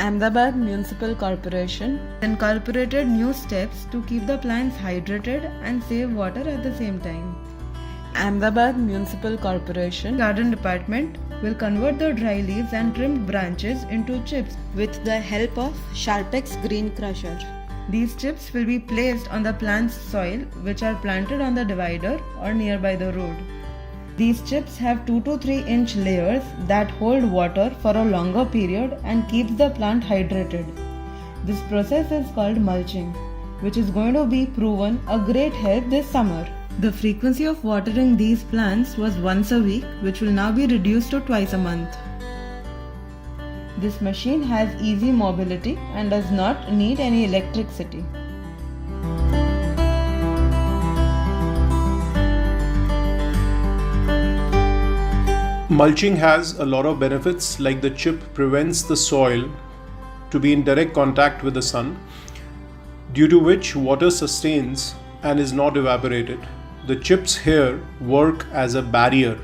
Ahmedabad Municipal Corporation incorporated new steps to keep the plants hydrated and save water at the same time. Ahmedabad Municipal Corporation Garden Department will convert the dry leaves and trimmed branches into chips with the help of Sharpex Green Crusher. These chips will be placed on the plant's soil, which are planted on the divider or nearby the road. These chips have 2 to 3 inch layers that hold water for a longer period and keeps the plant hydrated. This process is called mulching, which is going to be proven a great help this summer. The frequency of watering these plants was once a week, which will now be reduced to twice a month. This machine has easy mobility and does not need any electricity. Mulching has a lot of benefits, like the chip prevents the soil to be in direct contact with the sun, due to which water sustains and is not evaporated. The chips here work as a barrier